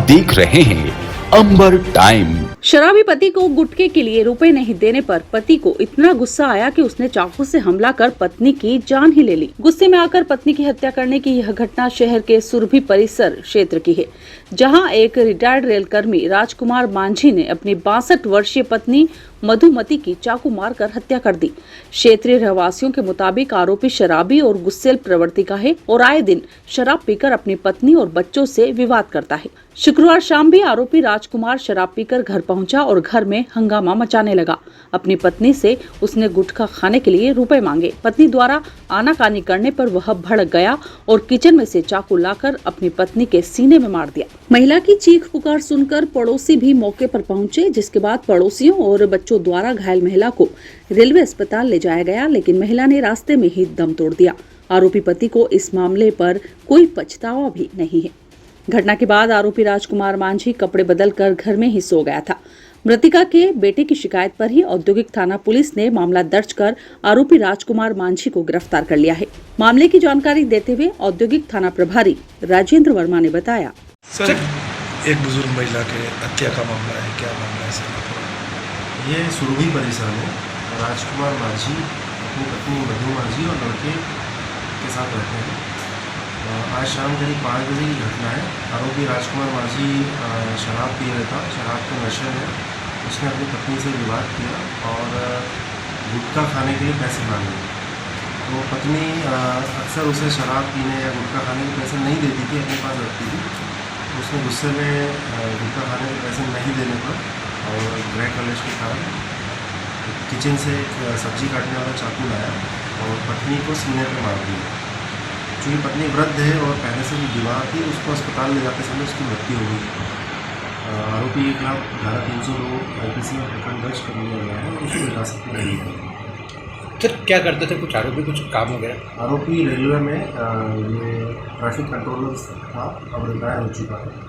देख रहे हैं अंबर टाइम। शराबी पति को गुटखे के लिए रुपए नहीं देने पर पति को इतना गुस्सा आया कि उसने चाकू से हमला कर पत्नी की जान ही ले ली। गुस्से में आकर पत्नी की हत्या करने की यह घटना शहर के सुरभि परिसर क्षेत्र की है, जहां एक रिटायर्ड रेल कर्मी राजकुमार मांझी ने अपनी 62 वर्षीय पत्नी मधुमती की चाकू मारकर हत्या कर दी। क्षेत्रीय रहवासियों के मुताबिक आरोपी शराबी और गुस्सेल प्रवृत्ति का है और आए दिन शराब पीकर अपनी पत्नी और बच्चों से विवाद करता है। शुक्रवार शाम भी आरोपी राजकुमार शराब पीकर घर पहुंचा और घर में हंगामा मचाने लगा। अपनी पत्नी से उसने गुटखा खाने के लिए रुपए मांगे। पत्नी द्वारा आनाकानी करने पर वह भड़क गया और किचन में से चाकू लाकर अपनी पत्नी के सीने में मार दिया। महिला की चीख पुकार सुनकर पड़ोसी भी मौके पर पहुंचे, जिसके बाद पड़ोसियों और बच्चों द्वारा घायल महिला को रेलवे अस्पताल ले जाया गया, लेकिन महिला ने रास्ते में ही दम तोड़ दिया। आरोपी पति को इस मामले पर कोई पछतावा भी नहीं है। घटना के बाद आरोपी राजकुमार मांझी कपड़े बदलकर घर में ही सो गया था। मृतका के बेटे की शिकायत पर ही औद्योगिक थाना पुलिस ने मामला दर्ज कर आरोपी राजकुमार मांझी को गिरफ्तार कर लिया है। मामले की जानकारी देते हुए औद्योगिक थाना प्रभारी राजेंद्र वर्मा ने बताया, सर एक बुजुर्ग महिला के हत्या का मामला है, क्या मामला है सर? ये सुरभि परिसर में राजकुमार मांझी अपनी पत्नी मधु मांझी और लड़के के साथ रहते हैं। आज शाम करीब 5 बजे की घटना है। आरोपी राजकुमार मांझी शराब पी रहा था। शराब के नशे में उसने अपनी पत्नी से विवाद किया और गुटखा खाने के लिए पैसे मांगे। तो पत्नी अक्सर उसे शराब पीने या गुटखा खाने के पैसे नहीं देती थी, अपने पास रखती थी। तो उसने गुस्से में गुटखा खाने के पैसे नहीं देने पर और गृह कलेश के कारण किचन से एक सब्जी काटने वाला चाकू लाया और पत्नी को सीने पर मार दिया। चूँकि पत्नी वृद्ध है और पहले से भी बीमार थी, उसको अस्पताल ले जाते समय उसकी मृत्यु हो गई। आरोपी के खिलाफ धारा 302 IPC में प्रकरण दर्ज कर लिया गया है और उसको हिरासत में नहीं है। सर क्या करते थे कुछ आरोपी, कुछ काम वगैरह? आरोपी रेलवे में ये ट्रैफिक कंट्रोलर था, अब रिटायर हो चुका है।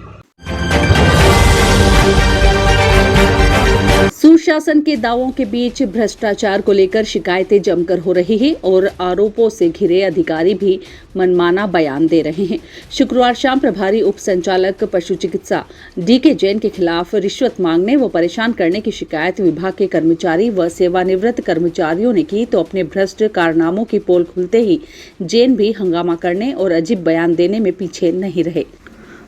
सुशासन के दावों के बीच भ्रष्टाचार को लेकर शिकायतें जमकर हो रही है और आरोपों से घिरे अधिकारी भी मनमाना बयान दे रहे हैं। शुक्रवार शाम प्रभारी उप संचालक पशु चिकित्सा DK जैन के खिलाफ रिश्वत मांगने व परेशान करने की शिकायत विभाग के कर्मचारी व सेवानिवृत्त कर्मचारियों ने की, तो अपने भ्रष्ट कारनामों की पोल खुलते ही जैन भी हंगामा करने और अजीब बयान देने में पीछे नहीं रहे।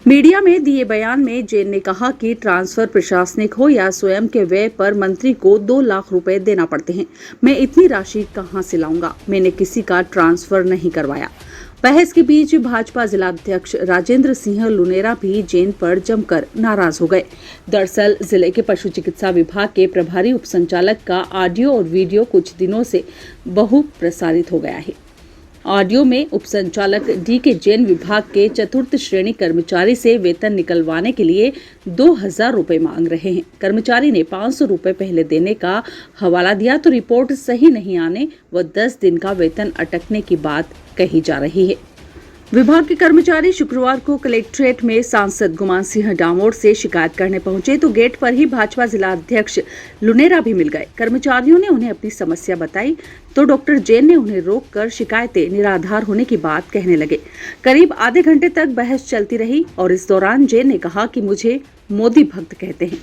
मीडिया में दिए बयान में जैन ने कहा कि ट्रांसफर प्रशासनिक हो या स्वयं के व्यय पर मंत्री को 2 लाख रुपए देना पड़ते हैं। मैं इतनी राशि कहां से लाऊंगा? मैंने किसी का ट्रांसफर नहीं करवाया। बहस के बीच भाजपा जिलाध्यक्ष राजेंद्र सिंह लुनेरा भी जैन पर जमकर नाराज हो गए। दरअसल जिले के पशु चिकित्सा विभाग के प्रभारी उप संचालक का ऑडियो और वीडियो कुछ दिनों से बहु प्रसारित हो गया है। ऑडियो में उप संचालक DK जैन विभाग के चतुर्थ श्रेणी कर्मचारी से वेतन निकलवाने के लिए 2000 रुपए मांग रहे हैं। कर्मचारी ने 500 रुपए पहले देने का हवाला दिया, तो रिपोर्ट सही नहीं आने व 10 दिन का वेतन अटकने की बात कही जा रही है। विभाग के कर्मचारी शुक्रवार को कलेक्ट्रेट में सांसद गुमान सिंह डामोर से शिकायत करने पहुंचे, तो गेट पर ही भाजपा जिला अध्यक्ष लुनेरा भी मिल गए। कर्मचारियों ने उन्हें अपनी समस्या बताई, तो डॉक्टर जैन ने उन्हें रोककर शिकायतें निराधार होने की बात कहने लगे। करीब आधे घंटे तक बहस चलती रही और इस दौरान जैन ने कहा कि मुझे मोदी भक्त कहते हैं।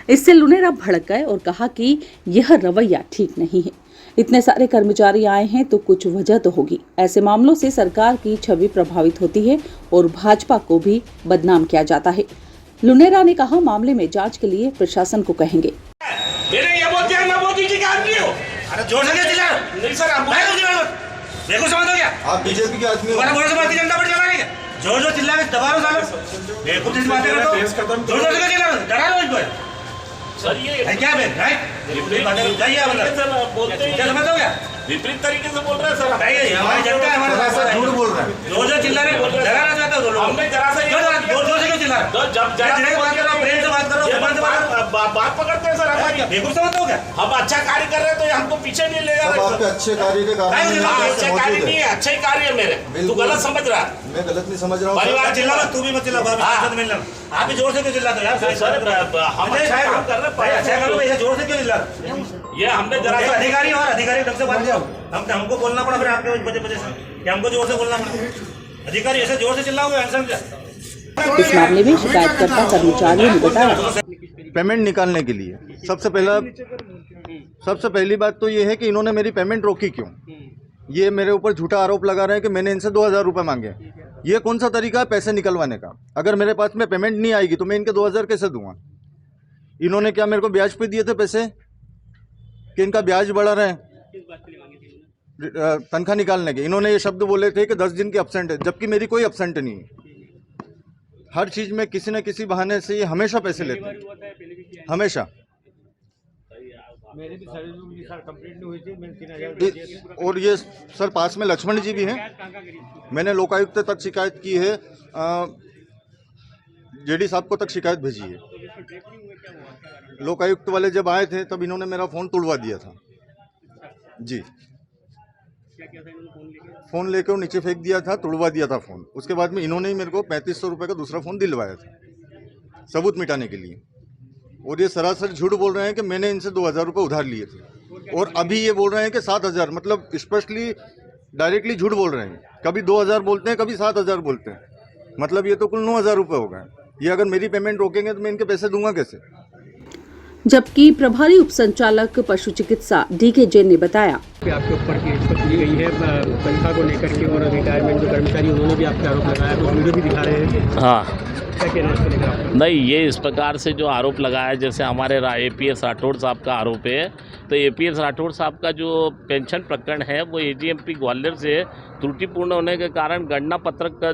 इससे लुनेरा भड़क गए और कहा कि यह रवैया ठीक नहीं है। इतने सारे कर्मचारी आए हैं तो कुछ वजह तो होगी। ऐसे मामलों से सरकार की छवि प्रभावित होती है और भाजपा को भी बदनाम किया जाता है। लुनेरा ने कहा, मामले में जांच के लिए प्रशासन को कहेंगे। अरे जोर से चिल्ला। नहीं सर, आप देखो समझ हो गया? आप बीजेपी के आदमी हो। भारतीय जनता पार्टी चलाएंगे। जोर जोर चिल्ला के दबा लो सालो। देखो किस बातें करते हो? जोर जोर से चिल्ला, डरा लो इसको। सर ये क्या है? राइट? विपरीत बातें जाइए मतलब बोलते हैं। क्या समझ हो गया? विपरीत तरीके से बोल रहे हैं सर। नहीं, हमारी जनता है, हमारे साथ झूठ बोल रहा है। जोर जोर चिल्ला रहे, डराना चाहते हो लोग। हमने जरा सा जोर जोर से क्यों चिल्ला? जब जरा बात कर रहा हूं, प्रेम से बात कर रहा हूं, बात पकड़ते हैं सर। आप बेवकूफ समझ हो गया? हम अच्छा कार्य कर रहे हैं तो हमको पीछे नहीं ले जा रहे। आपके अच्छे कार्य के कारण अच्छे कार्य नहीं है, अच्छे कार्य है मेरे। तू गलत समझ रहा है। मैं गलत नहीं समझ रहा हूँ। परिवार चिल्ला, तू भी मत चिल्ला। आप भी जोर से क्यों चिल्लाते हो यार? सर हम अच्छा काम कर रहे हैं, अच्छा करो, ऐसे जोर से क्यों चिल्ला? ये हमने जरा सा अधिकारी और अधिकारी ढंग से बात किया। हमको बोलना पड़ा फिर आपके वजह से कि हमको जोर से बोलना पड़ा। अधिकारी ऐसे जोर से चिल्लाओगे? इस मामले में शिकायतकर्ता कर्मचारियों ने बताया, पेमेंट निकालने के लिए सबसे पहली बात तो ये है कि इन्होंने मेरी पेमेंट रोकी क्यों। ये मेरे ऊपर झूठा आरोप लगा रहे हैं कि मैंने इनसे 2000 रुपये मांगे। ये कौन सा तरीका है पैसे निकलवाने का? अगर मेरे पास में पेमेंट नहीं आएगी तो मैं इनके 2000 कैसे दूंगा? इन्होंने क्या मेरे को ब्याज पे दिए थे पैसे कि इनका ब्याज बढ़ा रहे हैं तनख्वाह निकालने के? इन्होंने ये शब्द बोले थे कि 10 दिन की अपसेंट है, जबकि मेरी कोई अपसेंट नहीं है। हर चीज़ में किसी न किसी बहाने से ये हमेशा पैसे लेते हैं, हमेशा। और ये सर पास में लक्ष्मण जी भी हैं, मैंने लोकायुक्त तक शिकायत की है, जेडी साहब को तक शिकायत भेजी है। लोकायुक्त वाले जब आए थे तब इन्होंने मेरा फ़ोन तोड़वा दिया था जी। फ़ोन लेकर नीचे फेंक दिया था, तोड़वा दिया था फ़ोन। उसके बाद में इन्होंने ही मेरे को 3500 रुपये का दूसरा फ़ोन दिलवाया था सबूत मिटाने के लिए। और ये सरासर झूठ बोल रहे हैं कि मैंने इनसे 2000 रुपये उधार लिए थे, और अभी ये बोल रहे हैं कि 7000, मतलब स्पष्टली डायरेक्टली झूठ बोल रहे हैं। कभी 2000 बोलते हैं, कभी 7000 बोलते हैं, मतलब ये तो कुल 9000 रुपये हो गए। ये अगर मेरी पेमेंट रोकेंगे तो मैं इनके पैसे दूंगा कैसे? जबकि प्रभारी उप संचालक पशु चिकित्सा DK जैन ने बताया, आपके ऊपर की रिश्वत ली गई है तनख्वाह को लेकर के, और रिटायरमेंट जो कर्मचारी उन्होंने भी आपके आरोप लगाया, तो वीडियो भी दिखा रहे हैं। हाँ, क्या कहना है इसको लेकर? नहीं, ये इस प्रकार से जो आरोप लगाया, जैसे हमारे APS राठौड़ साहब का आरोप है, तो APS राठौड़ साहब का जो पेंशन प्रकरण है वो AGMP ग्वालियर से त्रुटिपूर्ण होने के कारण, गणना पत्रक का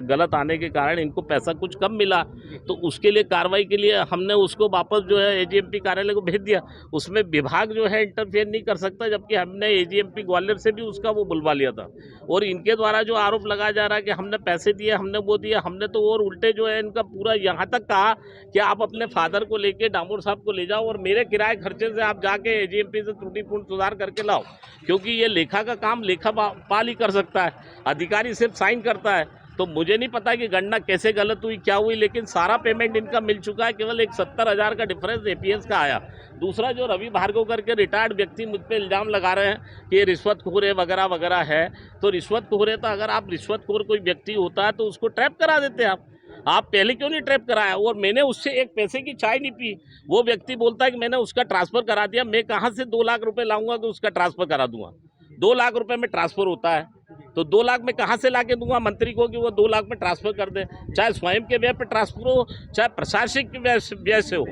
गलत आने के कारण इनको पैसा कुछ कम मिला, तो उसके लिए कार्रवाई के लिए हमने उसको वापस जो है AGMP कार्यालय को भेज दिया। उसमें विभाग जो है इंटरफेयर नहीं कर सकता, जबकि हमने AGMP ग्वालियर से भी उसका वो बुलवा लिया था। और इनके द्वारा जो आरोप लगाया जा रहा है कि हमने पैसे दिए, हमने वो दिया, हमने तो और उल्टे जो है इनका पूरा यहाँ तक कहा कि आप अपने फादर को लेके डामोर साहब को ले जाओ और मेरे किराए खर्चे से आप जाके AGMP से त्रुटिपूर्ण सुधार करके लाओ, क्योंकि ये लेखा का काम लेखापाल ही कर सकता है, अधिकारी सिर्फ साइन करता है। तो मुझे नहीं पता कि गणना कैसे गलत हुई, क्या हुई, लेकिन सारा पेमेंट इनका मिल चुका है। केवल एक 70,000 का डिफरेंस APS का आया। दूसरा, जो रवि भार्गव करके रिटायर्ड व्यक्ति मुझ पे इल्ज़ाम लगा रहे हैं कि ये रिश्वतखोर है वगैरह वगैरह है, तो रिश्वतखोर है तो अगर आप रिश्वतखोर कोई व्यक्ति होता है तो उसको ट्रैप करा देते आप पहले क्यों नहीं ट्रैप कराया? और मैंने उससे एक पैसे की चाय नहीं पी। वो व्यक्ति बोलता है कि मैंने उसका ट्रांसफ़र करा दिया। मैं कहाँ से 2 लाख रुपये लाऊंगा कि उसका ट्रांसफ़र करा दूंगा? 2 लाख रुपए में ट्रांसफ़र होता है, तो 2 लाख में कहाँ से ला के दूंगा मंत्री को कि वो 2 लाख में ट्रांसफ़र कर दे? चाहे स्वयं के व्यय पर ट्रांसफ़र हो, चाहे प्रशासनिक व्यय से हो।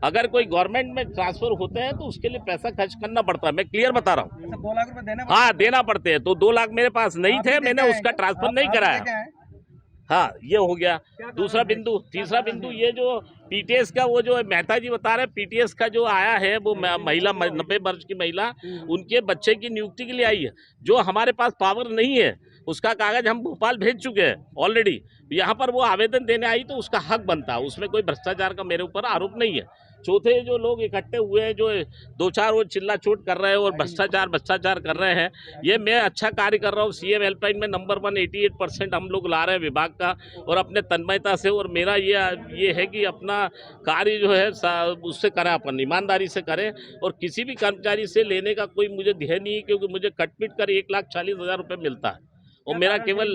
अगर कोई गवर्नमेंट में ट्रांसफ़र होते हैं तो उसके लिए पैसा खर्च करना पड़ता है। मैं क्लियर बता रहा हूँ। 2 लाख रुपए देना? हाँ, देना पड़ते हैं। तो 2 लाख मेरे पास नहीं थे, मैंने उसका ट्रांसफ़र नहीं कराया। हाँ, ये हो गया दूसरा बिंदु। तीसरा बिंदु, ये जो PTS का वो जो मेहता जी बता रहे हैं, PTS का जो आया है वो महिला 90 वर्ष की महिला, उनके बच्चे की नियुक्ति के लिए आई है। जो हमारे पास पावर नहीं है, उसका कागज हम भोपाल भेज चुके हैं ऑलरेडी। यहाँ पर वो आवेदन देने आई तो उसका हक बनता है, उसमें कोई भ्रष्टाचार का मेरे ऊपर आरोप नहीं है। चौथे, जो लोग इकट्ठे हुए हैं, जो 2-4 वो चिल्ला चोट कर रहे हैं और भ्रष्टाचार कर रहे हैं, ये मैं अच्छा कार्य कर रहा हूँ। CM हेल्पलाइन में नंबर 1 88% हम लोग ला रहे हैं विभाग का, और अपने तन्मयता से। और मेरा ये है कि अपना कार्य जो है उससे करें, अपन ईमानदारी से करें, और किसी भी कर्मचारी से लेने का कोई मुझे ध्येय नहीं है, क्योंकि मुझे कटपिट कर 1,40,000 रुपये मिलता है। और मेरा केवल,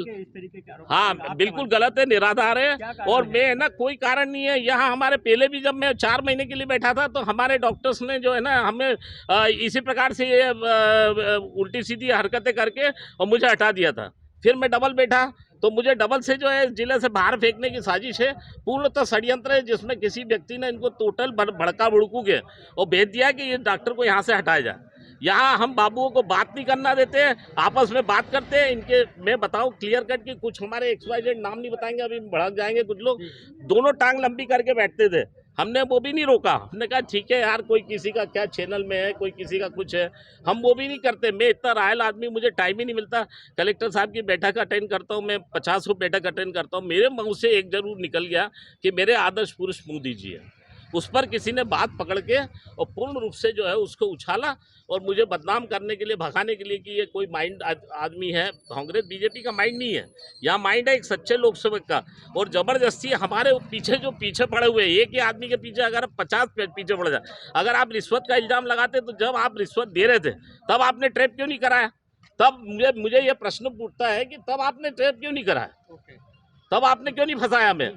हाँ, बिल्कुल गलत है, निराधार है। और मैं ना, कोई कारण नहीं है। यहाँ हमारे पहले भी जब मैं 4 महीने के लिए बैठा था तो हमारे डॉक्टर्स ने जो है ना हमें इसी प्रकार से ये उल्टी सीधी हरकतें करके और मुझे हटा दिया था। फिर मैं डबल बैठा तो मुझे डबल से जो है जिले से बाहर फेंकने की साजिश है, पूर्णतः षड्यंत्र है, जिसमें किसी व्यक्ति ने इनको टोटल भड़का भुड़कू के और भेज दिया कि ये डॉक्टर को यहाँ से हटाया जाए। यहाँ हम बाबुओं को बात नहीं करना देते हैं, आपस में बात करते हैं। इनके मैं बताऊं क्लियर कट कि कुछ हमारे XYZ नाम नहीं बताएंगे, अभी भड़क जाएंगे कुछ लोग, दोनों टांग लंबी करके बैठते थे। हमने वो भी नहीं रोका, हमने कहा ठीक है यार, कोई किसी का क्या चैनल में है, कोई किसी का कुछ है, हम वो भी नहीं करते। मैं इतना रायल आदमी, मुझे टाइम ही नहीं मिलता। कलेक्टर साहब की बैठक अटेंड करता हूँ मैं, 50 बैठक अटेंड करता हूँ। मेरे मुँह से एक जरूर निकल गया कि मेरे आदर्श पुरुष मोदी जी है। उस पर किसी ने बात पकड़ के और पूर्ण रूप से जो है उसको उछाला और मुझे बदनाम करने के लिए, भगाने के लिए कि ये कोई माइंड आदमी है। कांग्रेस BJP का माइंड नहीं है, यहाँ माइंड है एक सच्चे लोकसेवक का। और ज़बरदस्ती हमारे पीछे जो पीछे पड़े हुए, एक ही आदमी के पीछे अगर 50 पीछे पड़ जाए। अगर आप रिश्वत का इल्ज़ाम लगाते तो जब आप रिश्वत दे रहे थे तब आपने ट्रैप क्यों नहीं कराया? तब मुझे ये प्रश्न पूछता है कि तब आपने ट्रैप क्यों नहीं कराया? तब आपने क्यों नहीं फंसाया हमें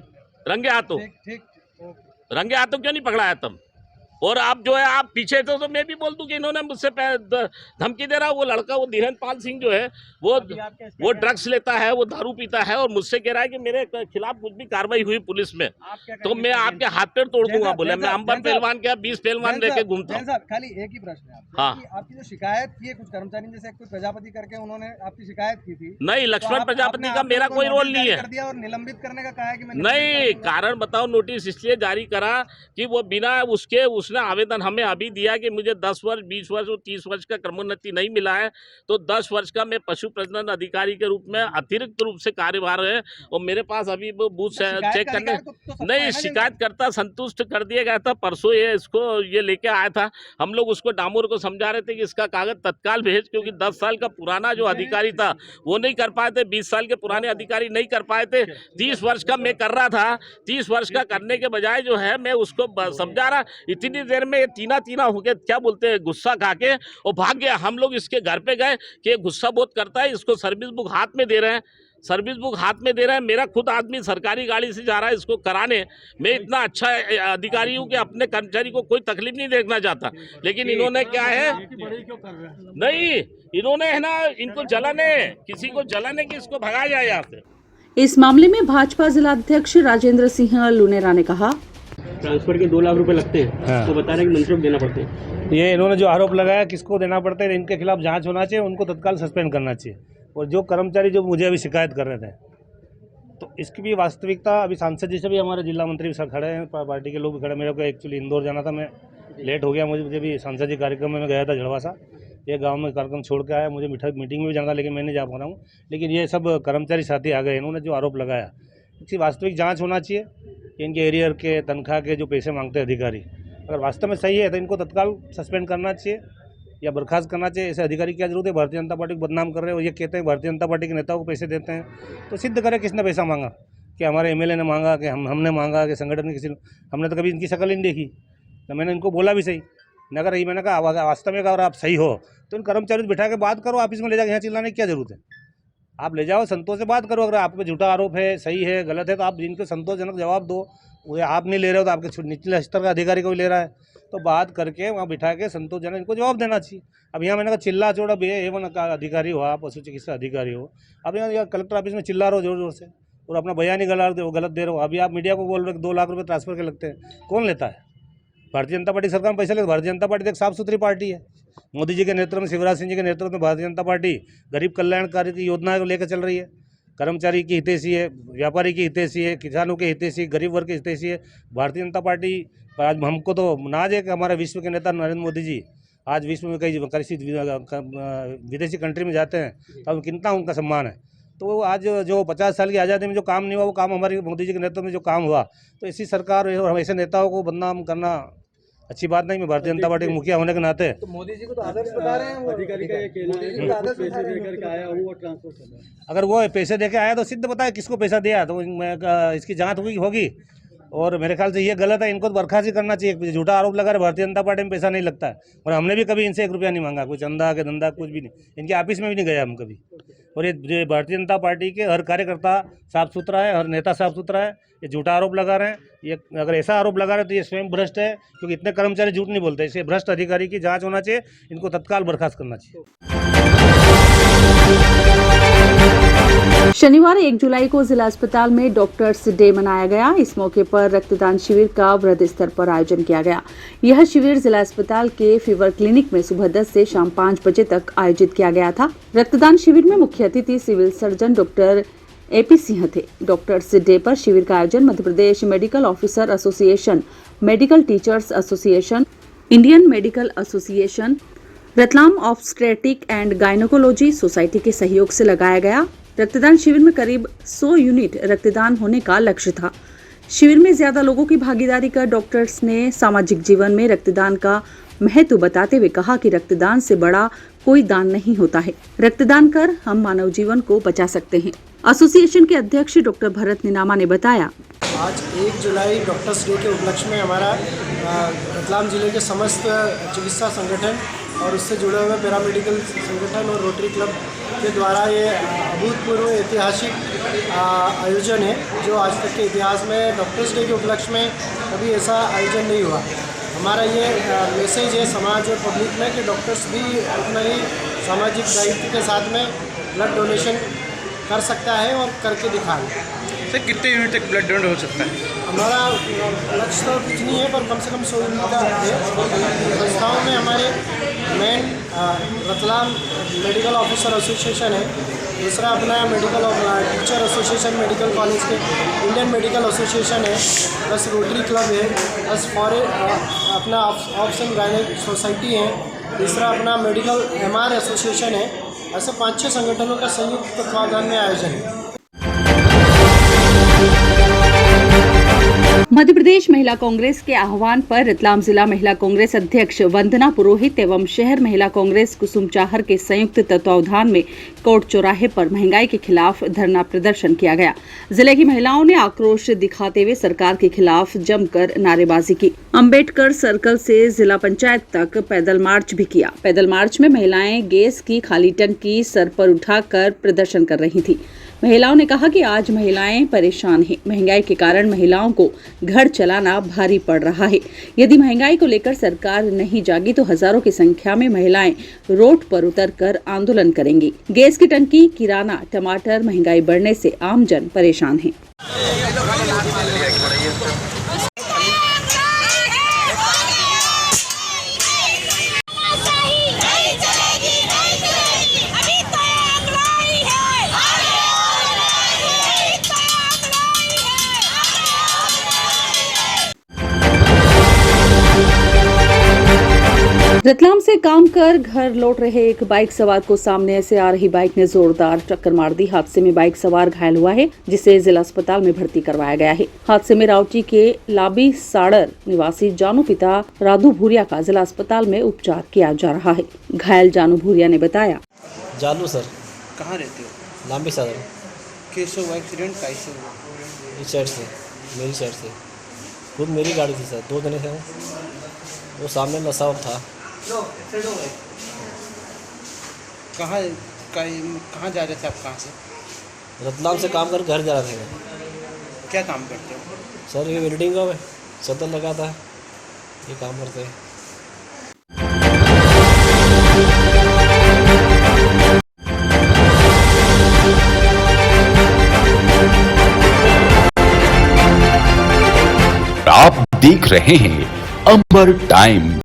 रंगे हाथों? रंगे हाथों क्यों नहीं पकड़ाया तब? और आप जो है आप पीछे थे तो मैं भी बोल दूं कि इन्होंने मुझसे धमकी दे रहा। वो लड़का वो धीरेन्द्र पाल सिंह जो है वो ड्रग्स लेता है, वो दारू पीता है और मुझसे कह रहा है कि मेरे खिलाफ कुछ भी कार्रवाई हुई पुलिस में तो मैं आपके हाथ पैर तोड़ दूंगा। बोले मैं अंबर पहलवान क्या 20 पहलवान लेके घूमता हूँ। खाली एक ही प्रश्न है हाँ। कि आपकी जो शिकायत की है कुछ कर्मचारी जैसे कोई प्रजापति करके उन्होंने आपकी शिकायत की थी। नहीं, लक्ष्मण प्रजापति का मेरा कोई रोल नहीं है। कर दिया और निलंबित करने का कहा है कि मैं नहीं, कारण बताओ। नोटिस इसलिए जारी करा कि वो बिना उसने आवेदन हमें अभी दिया कि मुझे 10 वर्ष 20 वर्ष और 30 वर्ष का क्रमोन्नति नहीं मिला है तो 10 वर्ष का मैं पशु प्रजनन अधिकारी के रूप में अतिरिक्त रूप से कार्यभार है और मेरे पास अभी वो बूथ चेक करने नहीं, शिकायतकर्ता संतुष्ट कर दिया गया था। परसों ये लेके आया था, हम लोग उसको डामोर को समझा रहे थे कि इसका कागज तत्काल भेज, क्योंकि 10 साल का पुराना जो अधिकारी था वो नहीं कर पाए थे, 20 साल के पुराने अधिकारी नहीं कर पाए थे, 30 वर्ष का मैं कर रहा था। 30 वर्ष का करने के बजाय जो है मैं उसको समझा रहा, इतनी देर में तीना होके क्या बोलते हैं गुस्सा खा के और भाग गया। हम लोग इसके घर पे गए कि गुस्सा बहुत करता है, इसको सर्विस बुक हाथ में दे रहे हैं, सर्विस बुक हाथ में दे रहे हैं। मेरा खुद आदमी सरकारी गाड़ी से जा रहा है इसको कराने। मैं इतना अच्छा अधिकारी हूँ कि अपने कर्मचारी को कोई तकलीफ नहीं देखना चाहता, लेकिन इन्होंने क्या है नहीं, इन्होंने है ना, इनको जलन है, किसी को जलन है कि इसको भगाया जाए यहाँ से। इस मामले में भाजपा जिलाध्यक्ष राजेंद्र सिंह लुनेरा ने कहा, ट्रांसफर के 2 लाख रुपए लगते हैं हाँ। तो बता रहे हैं कि मंत्री को देना पड़ते हैं। ये इन्होंने जो आरोप लगाया किसको देना पड़ता है, इनके खिलाफ जांच होना चाहिए, उनको तत्काल सस्पेंड करना चाहिए। और जो कर्मचारी जो मुझे अभी शिकायत कर रहे थे तो इसकी भी वास्तविकता अभी सांसद जी से भी हमारे जिला मंत्री सर खड़े हैं, पार्टी के लोग भी खड़े। मेरे को एक्चुअली इंदौर जाना था, मैं लेट हो गया, मुझे भी सांसद जी कार्यक्रम में गया था झड़वासा, ये गांव में कार्यक्रम छोड़ के आया, मुझे मीटिंग में भी जाना था लेकिन मैं नहीं जा पा रहा हूँ। लेकिन ये सब कर्मचारी साथी आ गए, इन्होंने जो आरोप लगाया इसकी वास्तविक जाँच होना चाहिए कि इनके एरियर के तनख्वाह के जो पैसे मांगते हैं अधिकारी, अगर वास्तव में सही है तो इनको तत्काल सस्पेंड करना चाहिए या बर्खास्त करना चाहिए। ऐसे अधिकारी की क्या जरूरत है? भारतीय जनता पार्टी को बदनाम कर रहे हो, ये कहते हैं भारतीय जनता पार्टी के नेताओं को पैसे देते हैं, तो सिद्ध करें किसने पैसा मांगा, कि हमारे एमएलए ने मांगा, कि हमने मांगा, कि संगठन ने किसी, हमने तो कभी इनकी शक्ल नहीं देखी। तो मैंने इनको बोला भी सही, नगर ही मैंने कहा वास्तव में अगर आप सही हो तो इन कर्मचारियों से बिठा के बात करो, ऑफिस में ले जाकर यहाँ चिल्लाने की क्या जरूरत है? आप ले जाओ, संतोष से बात करो, अगर आप पे झूठा आरोप है, सही है, गलत है तो आप जिनको संतोषजनक जवाब दो। वो आप नहीं ले रहे हो तो आपके निचले स्तर का अधिकारी को भी ले रहा है, तो बात करके वहाँ बिठा के संतोषजनक इनको जवाब देना चाहिए। अब यहाँ मैंने कहा चिल्ला चोड़ा A1 का अधिकारी हो, आप पशु चिकित्सा अधिकारी हो, अब यहाँ कलेक्टर ऑफिस में चिल्ला रहे हो जोर जोर से और अपना बयान ही गलत दे रहे हो। अभी आप मीडिया को बोल रहे हो 2 लाख रुपये ट्रांसफर के लगते हैं, कौन लेता है? भारतीय जनता पार्टी सरकार में पैसे लेते। भारतीय जनता पार्टी एक साफ सुथरी पार्टी है, मोदी जी के नेतृत्व में, शिवराज सिंह जी के नेतृत्व में भारतीय जनता पार्टी गरीब कल्याणकारी की योजनाएं को लेकर चल रही है। कर्मचारी की हितैषी है, व्यापारी की हितैषी है, किसानों के हितैषी, गरीब वर्ग की हितैषी है भारतीय जनता पार्टी। आज हमको तो नाज है कि हमारे विश्व के नेता नरेंद्र मोदी जी आज विश्व में कई विदेशी कंट्री में जाते हैं तो कितना उनका सम्मान है। तो आज जो 50 साल की आज़ादी में जो काम नहीं हुआ वो काम हमारे मोदी जी के नेतृत्व में जो काम हुआ, तो इसी सरकार और ऐसे नेताओं को बदनाम करना अच्छी बात नहीं। मैं भारतीय जनता पार्टी के मुखिया होने के नाते तो मोदी जी को तो आदर्श बता रहे हैं, वो अधिकारी का ये कहना है कि आदर्श पैसे देकर के आया वो ट्रांसफर कर रहा है। अगर वो पैसे देके आया तो सिद्ध बताए किसको पैसा दिया, तो इसकी जांच होगी। और मेरे ख्याल से ये गलत है, इनको तो बर्खास्त करना चाहिए। झूठा आरोप लगा रहे भारतीय जनता पार्टी में पैसा नहीं लगता है, और हमने भी कभी इनसे 1 रुपया नहीं मांगा, कोई चंदा के धंधा कुछ भी नहीं, इनके ऑफिस में भी नहीं गया हम कभी। और ये भारतीय जनता पार्टी के हर कार्यकर्ता साफ सुथरा है, हर नेता साफ सुथरा है। ये झूठा आरोप लगा रहे हैं, ये अगर ऐसा आरोप लगा रहे हैं तो ये स्वयं भ्रष्ट है, क्योंकि इतने कर्मचारी झूठ नहीं बोलते। इसे भ्रष्ट अधिकारी की जांच होना चाहिए, इनको तत्काल बर्खास्त करना चाहिए। शनिवार 1 जुलाई को जिला अस्पताल में डॉक्टर्स डे मनाया गया। इस मौके पर रक्तदान शिविर का वृहद स्तर पर आयोजन किया गया। यह शिविर जिला अस्पताल के फीवर क्लिनिक में सुबह 10 से शाम 5 बजे तक आयोजित किया गया था। रक्तदान शिविर में मुख्य अतिथि civil surgeon doctor AP Singh थे। डॉक्टर्स डे पर शिविर का आयोजन Madhya Pradesh medical officer association, medical teachers association, Indian medical association, Ratlam obstetric and gynecology society के सहयोग से लगाया गया। रक्तदान शिविर में करीब 100 यूनिट रक्तदान होने का लक्ष्य था। शिविर में ज्यादा लोगों की भागीदारी कर डॉक्टर्स ने सामाजिक जीवन में रक्तदान का महत्व बताते हुए कहा कि रक्तदान से बड़ा कोई दान नहीं होता है। रक्तदान कर हम मानव जीवन को बचा सकते हैं। एसोसिएशन के अध्यक्ष डॉक्टर भरत निनामा ने बताया, आज 1 जुलाई डॉक्टर्स डे के उपलक्ष्य में हमारा रतलाम जिले के समस्त चिकित्सा संगठन और उससे जुड़े हुए पैरामेडिकल संगठन और रोटरी क्लब के द्वारा ये अभूतपूर्व ऐतिहासिक आयोजन है, जो आज तक के इतिहास में डॉक्टर्स डे के उपलक्ष्य में कभी ऐसा आयोजन नहीं हुआ। हमारा ये मैसेज है समाज और पब्लिक में कि डॉक्टर्स भी अपना ही सामाजिक दायित्व के साथ में ब्लड डोनेशन कर सकता है और करके दिखाए। सर कितने यूनिट तक ब्लड डोनेट हो सकता है? हमारा लक्ष्य तो कुछ नहीं है, पर कम से कम 100 यूनिट का है। संस्थाओं में हमारे main Ratlam medical officer association है, दूसरा अपना medical teacher association medical college के इंडियन मेडिकल एसोसिएशन है, प्लस रोटरी क्लब है, प्लस अपना ऑप्स एंड गायनेक सोसाइटी है, तीसरा अपना मेडिकल MR एसोसिएशन है। ऐसे 5-6 संगठनों का संयुक्त तत्वावधान में आयोजन है। मध्य प्रदेश महिला कांग्रेस के आह्वान पर रतलाम जिला महिला कांग्रेस अध्यक्ष वंदना पुरोहित एवं शहर महिला कांग्रेस कुसुम चाहर के संयुक्त तत्वावधान में कोर्ट चौराहे पर महंगाई के खिलाफ धरना प्रदर्शन किया गया। जिले की महिलाओं ने आक्रोश दिखाते हुए सरकार के खिलाफ जमकर नारेबाजी की। अंबेडकर सर्कल से जिला पंचायत तक पैदल मार्च भी किया। पैदल मार्च में महिलाएं गैस की खाली टंकी सर पर उठाकर प्रदर्शन कर रही थी। महिलाओं ने कहा कि आज महिलाएं परेशान हैं। महंगाई के कारण महिलाओं को घर चलाना भारी पड़ रहा है। यदि महंगाई को लेकर सरकार नहीं जागी तो हजारों की संख्या में महिलाएं रोड पर उतरकर आंदोलन करेंगी। गैस की टंकी, किराना, टमाटर महंगाई बढ़ने से आमजन परेशान है। रतलाम से काम कर घर लौट रहे एक बाइक सवार को सामने से आ रही बाइक ने जोरदार टक्कर मार दी। हादसे में बाइक सवार घायल हुआ है, जिसे जिला अस्पताल में भर्ती करवाया गया है। हादसे में राउटी के लाबी साड़र निवासी जानू पिता राधू भूरिया का जिला अस्पताल में उपचार किया जा रहा है। घायल जानू भूरिया ने बताया, जानू सर कहाँ रहते हो? लांबी साड़र। कैसे हुआ एक्सीडेंट? कैसे हुआ? इस साइड से, मेरी साइड से। खुद मेरी गाड़ी थी सर, 2 जने थे। वो सामने नशा और था। कहाँ जा रहे थे आप? कहाँ से? रतलाम से काम कर घर जा रहे थे। क्या काम करते हो? सर ये वेल्डिंग का सदर लगा था, ये काम करते हैं। आप देख रहे हैं अंबर टाइम।